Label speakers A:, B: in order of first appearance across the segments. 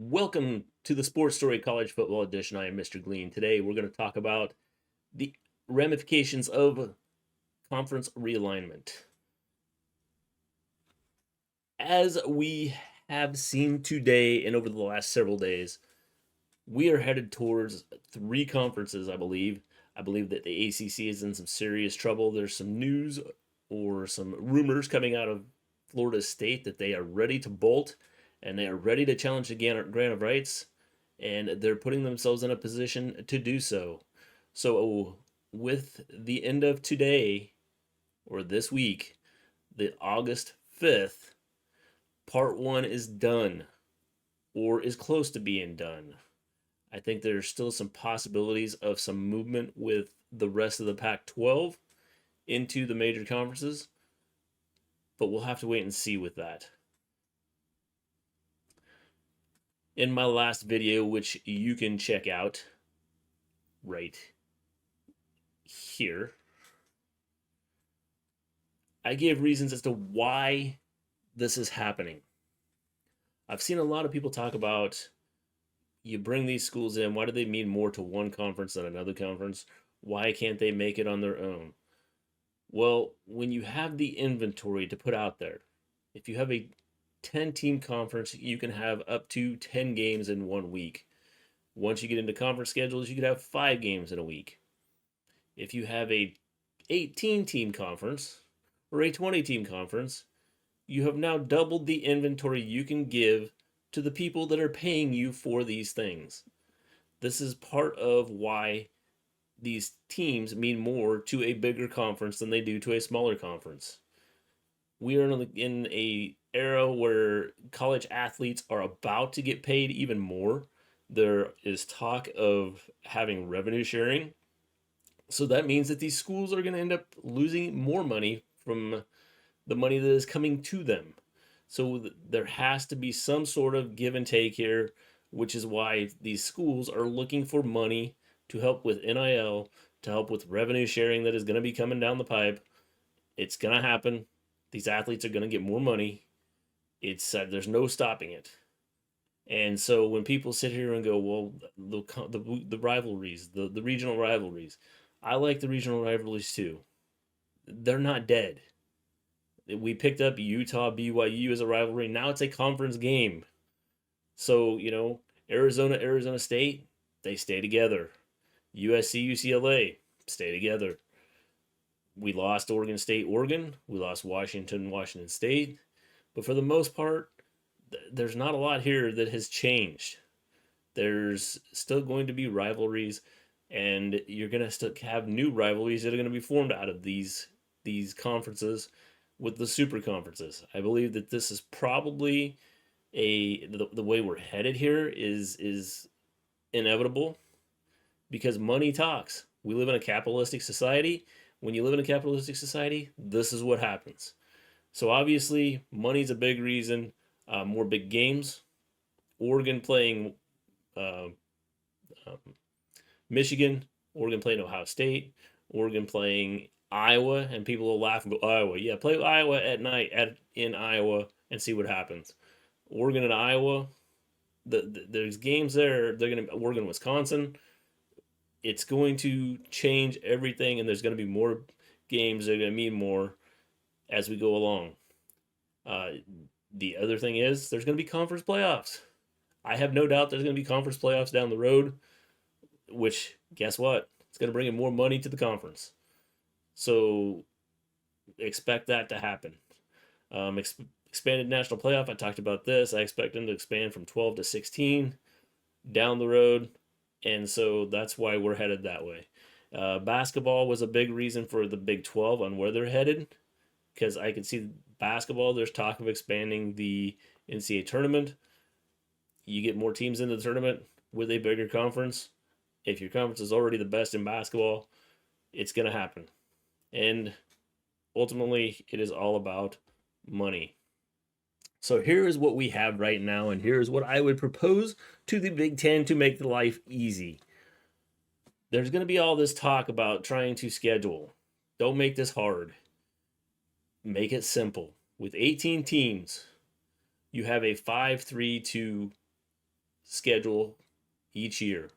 A: Welcome to the Sports Story College Football Edition. I am Mr. Glean. Today we're going to talk about the ramifications of conference realignment. As we have seen today and over the last several days, we are headed towards three conferences, I believe. I believe that the ACC is in some serious trouble. There's some news or some rumors coming out of Florida State that they are ready to bolt and they are ready to challenge the grant of rights, and they're putting themselves in a position to do so. So, with the end of today or this week, the August 5th, part one is done or is close to being done. I think there's still some possibilities of some movement with the rest of the Pac 12 into the major conferences, but we'll have to wait and see with that. In my last video, which you can check out right here, I gave reasons as to why this is happening. I've seen a lot of people talk about you bring these schools in, why do they mean more to one conference than another conference? Why can't they make it on their own? Well, when you have the inventory to put out there, if you have a 10-team conference, you can have up to 10 games in 1 week. Once you get into conference schedules, you could have 5 games in a week. If you have a 18-team conference or a 20-team conference, you have now doubled the inventory you can give to the people that are paying you for these things. This is part of why these teams mean more to a bigger conference than they do to a smaller conference. We are in a era where college athletes are about to get paid even more. There is talk of having revenue sharing. So that means that these schools are going to end up losing more money from the money that is coming to them. So there has to be some sort of give and take here, which is why these schools are looking for money to help with NIL, to help with revenue sharing that is going to be coming down the pipe. It's going to happen. These athletes are going to get more money. There's no stopping it. And so when people sit here and go, well, the rivalries, the regional rivalries, I like the regional rivalries too. They're not dead. We picked up Utah BYU as a rivalry. Now it's a conference game. So, Arizona State, they stay together. USC UCLA, stay together. We lost Oregon State, Oregon. We lost Washington State. But for the most part, there's not a lot here that has changed. There's still going to be rivalries, and you're going to still have new rivalries that are going to be formed out of these conferences with the super conferences. I believe that this is probably the way we're headed here is inevitable because money talks. We live in a capitalistic society. When you live in a capitalistic society, this is what happens. So obviously, money's a big reason. More big games. Oregon playing uh, um, Michigan. Oregon playing Ohio State. Oregon playing Iowa, and people will laugh and go, Iowa, yeah, play Iowa at night in Iowa and see what happens. Oregon and Iowa, there's games there. They're gonna Oregon, Wisconsin. It's going to change everything, and there's going to be more games. They're going to mean more as we go along. Uh, the other thing is there's going to be conference playoffs. I have no doubt there's going to be conference playoffs down the road, which guess what? It's going to bring in more money to the conference. So expect that to happen. Expanded national playoff, I talked about this. I expect them to expand from 12 to 16 down the road. And so that's why we're headed that way. Basketball was a big reason for the Big 12 on where they're headed, because I can see basketball, there's talk of expanding the NCAA tournament. You get more teams in the tournament with a bigger conference. If your conference is already the best in basketball, it's going to happen. And ultimately, it is all about money. So here is what we have right now, and here's what I would propose to the Big Ten to make the life easy. There's going to be all this talk about trying to schedule. Don't make this hard. Make it simple. With 18 teams, you have a 5-3-2 schedule each year.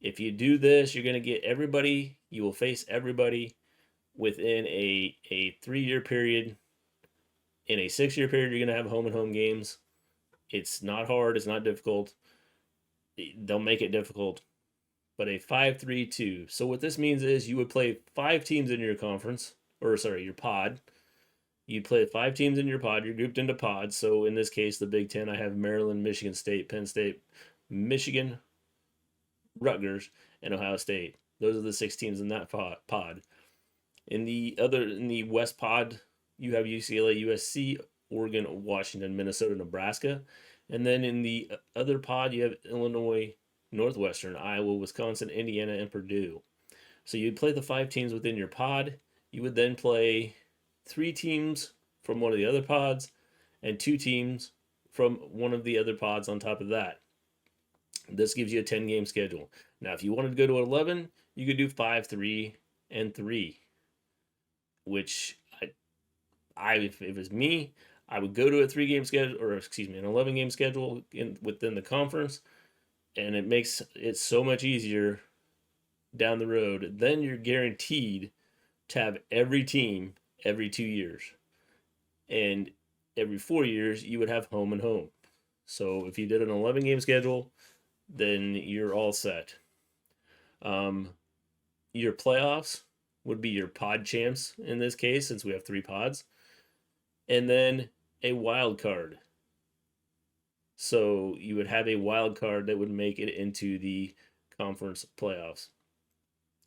A: If you do this, you're going to get everybody, you will face everybody within a 3 year period. In a 6 year period, you're going to have home and home games. It's not hard, it's not difficult. They'll make it difficult, but a 5-3-2. So what this means is you would play 5 teams in your conference, or sorry, your pod. You'd play 5 teams in your pod. You're grouped into pods. So in this case, the Big Ten, I have Maryland, Michigan State, Penn State, Michigan, Rutgers, and Ohio State. Those are the 6 teams in that pod. In the West pod, you have UCLA, USC, Oregon, Washington, Minnesota, Nebraska. And then in the other pod, you have Illinois, Northwestern, Iowa, Wisconsin, Indiana, and Purdue. So you'd play the 5 teams within your pod. You would then play 3 teams from one of the other pods and 2 teams from one of the other pods on top of that. This gives you a 10-game schedule. Now, if you wanted to go to 11, you could do 5-3-3, which if it was me, I would go to a 3-game schedule, or excuse me, an 11-game schedule within the conference, and it makes it so much easier down the road. Then you're guaranteed to have every team every 2 years, and every 4 years you would have home and home. So if you did an 11-game schedule, then you're all set. Your playoffs would be your pod champs in this case, since we have 3 pods, and then a wild card. So you would have a wild card that would make it into the conference playoffs.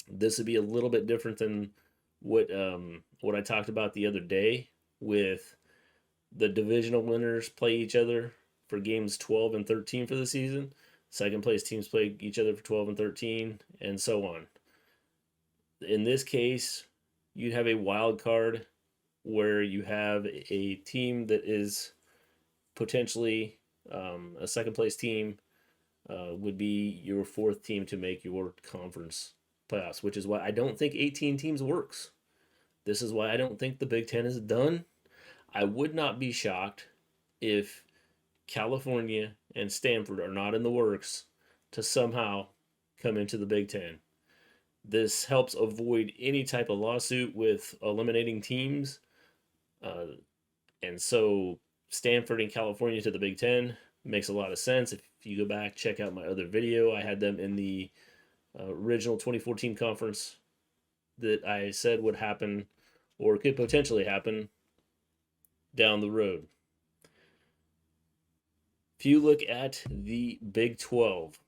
A: This would be a little bit different than what I talked about the other day, with the divisional winners play each other for games 12 and 13 for the season. Second place teams play each other for 12 and 13, and so on. In this case, you'd have a wild card where you have a team that is potentially a second place team would be your 4th team to make your conference playoffs, which is why I don't think 18 teams works. This is why I don't think the Big Ten is done. I would not be shocked if California and Stanford are not in the works to somehow come into the Big Ten. This helps avoid any type of lawsuit with eliminating teams. And so Stanford and California to the Big Ten makes a lot of sense. If you go back, check out my other video, I had them in the original 2014 conference that I said would happen or could potentially happen down the road. If you look at the Big 12,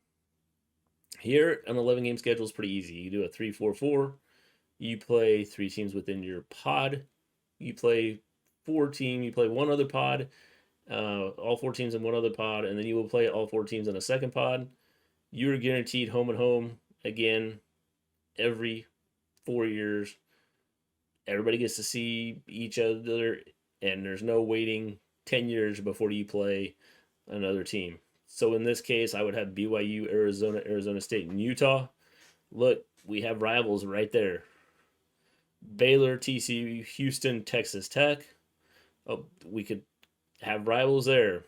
A: here an 11-game schedule is pretty easy. You do a 3-4-4. You play 3 teams within your pod. You play 4 teams. You play one other pod. All 4 teams in one other pod, and then you will play all 4 teams in a second pod. You are guaranteed home and home again every 4 years. Everybody gets to see each other, and there's no waiting 10 years before you play another team. So in this case, I would have BYU, Arizona, Arizona State, and Utah. Look, we have rivals right there. Baylor, TCU, Houston, Texas Tech. Oh, we could have rivals there.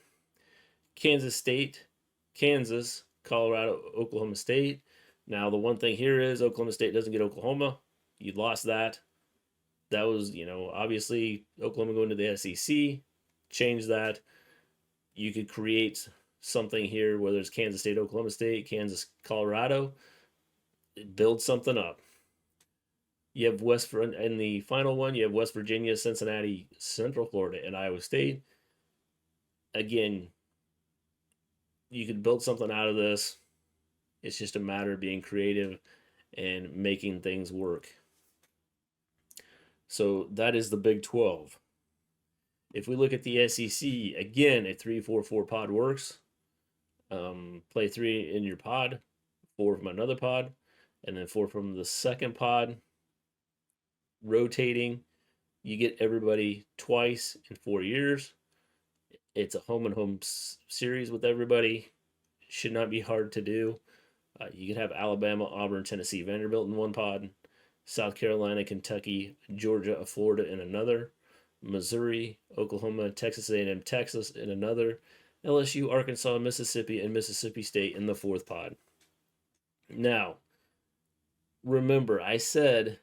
A: Kansas State, Kansas, Colorado, Oklahoma State. Now, the one thing here is Oklahoma State doesn't get Oklahoma. You lost that. That was, obviously Oklahoma going to the SEC. Change that. You could create something here, whether it's Kansas State, Oklahoma State, Kansas, Colorado. Build something up. You have in the final one, you have West Virginia, Cincinnati, Central Florida, and Iowa State. Again, you could build something out of this. It's just a matter of being creative and making things work. So that is the Big 12. If we look at the SEC, again, a 3-4-4 pod works. Play 3 in your pod, 4 from another pod, and then 4 from the second pod. Rotating, you get everybody twice in 4 years. It's a home and home series with everybody. Should not be hard to do. You could have Alabama, Auburn, Tennessee, Vanderbilt in one pod, South Carolina, Kentucky, Georgia, Florida in another, Missouri, Oklahoma, Texas A&M, Texas in another, LSU, Arkansas, Mississippi, and Mississippi State in the fourth pod. Now, remember, I said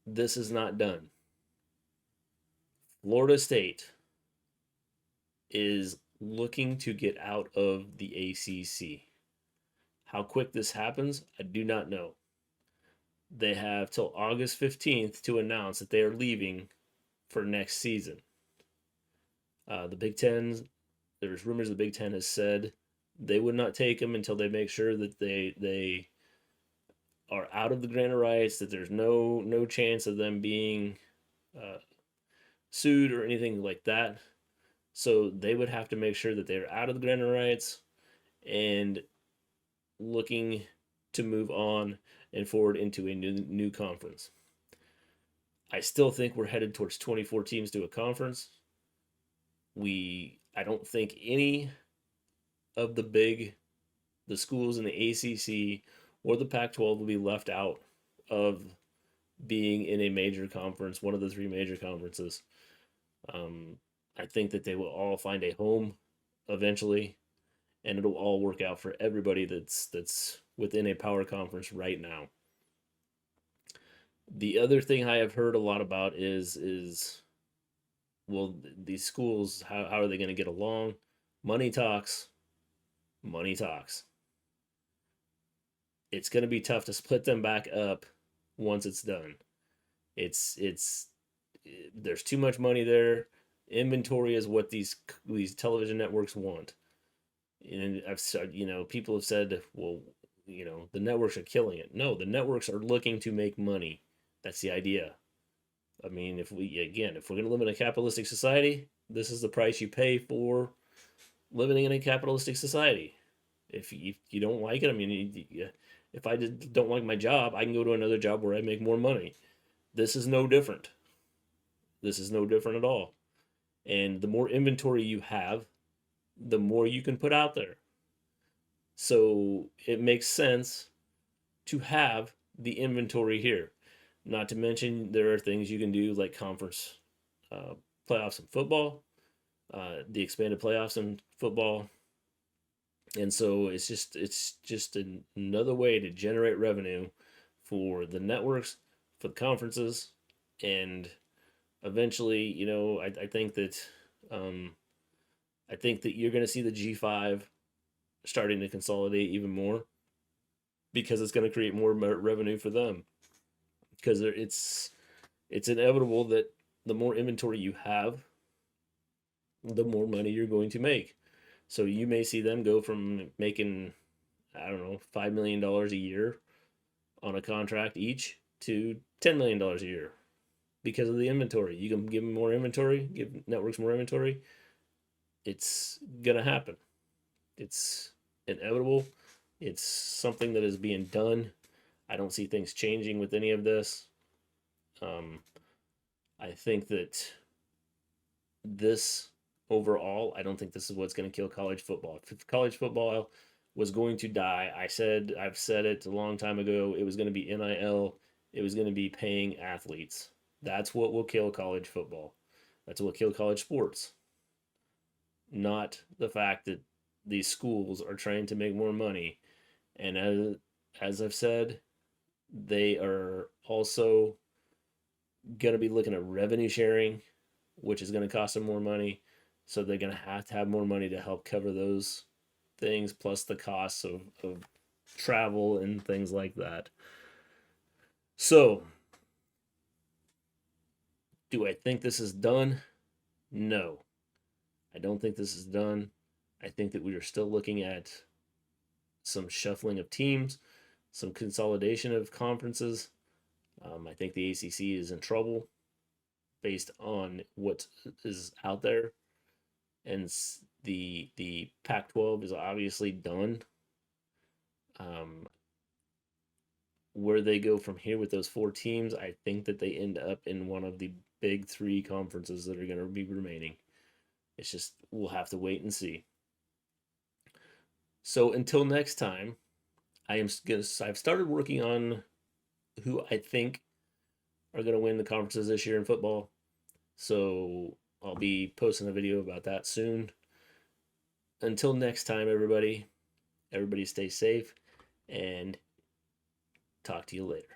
A: this is not done. Florida State is looking to get out of the ACC. How quick this happens, I do not know. They have till August 15th to announce that they are leaving for next season. The Big Ten, there's rumors the Big Ten has said they would not take them until they make sure that they are out of the grant of rights, that there's no chance of them being sued or anything like that. So they would have to make sure that they're out of the grant of rights and looking to move on and forward into a new conference. I still think we're headed towards 24 teams to a conference. I don't think any of the schools in the ACC or the Pac-12 will be left out of being in a major conference, one of the three major conferences. I think that they will all find a home eventually, and it'll all work out for everybody that's within a power conference right now. The other thing I have heard a lot about is well, these schools, how are they going to get along? Money talks. Money talks. It's going to be tough to split them back up once it's done. It's there's too much money there. Inventory is what these television networks want. And I've said, people have said, well, the networks are killing it. No, the networks are looking to make money. That's the idea. I mean, if we're going to live in a capitalistic society, this is the price you pay for living in a capitalistic society. If you don't like it, I mean, if I don't like my job, I can go to another job where I make more money. This is no different. This is no different at all. And the more inventory you have, the more you can put out there. So it makes sense to have the inventory here. Not to mention, there are things you can do like conference playoffs in football, the expanded playoffs in football. And so it's just another way to generate revenue for the networks, for the conferences, and eventually, I think that you're going to see the G5 starting to consolidate even more because it's going to create more revenue for them. Because it's inevitable that the more inventory you have, the more money you're going to make. So you may see them go from making, I don't know, $5 million a year on a contract each to $10 million a year because of the inventory. You can give them more inventory, give networks more inventory. It's going to happen. It's inevitable. It's something that is being done. I don't see things changing with any of this. I think that this overall, I don't think this is what's going to kill college football. If college football was going to die, I've said it a long time ago, it was going to be NIL. It was going to be paying athletes. That's what will kill college football. That's what will kill college sports. Not the fact that these schools are trying to make more money. And as I've said, they are also going to be looking at revenue sharing, which is going to cost them more money. So they're going to have more money to help cover those things, plus the costs of travel and things like that. So, do I think this is done? No. I don't think this is done. I think that we are still looking at some shuffling of teams, some consolidation of conferences. I think the ACC is in trouble based on what is out there, and the Pac-12 is obviously done. Where they go from here with those four teams, I think that they end up in one of the big three conferences that are going to be remaining. It's just, we'll have to wait and see. So until next time, I've started working on who I think are going to win the conferences this year in football. So I'll be posting a video about that soon. until next time, everybody stay safe and talk to you later.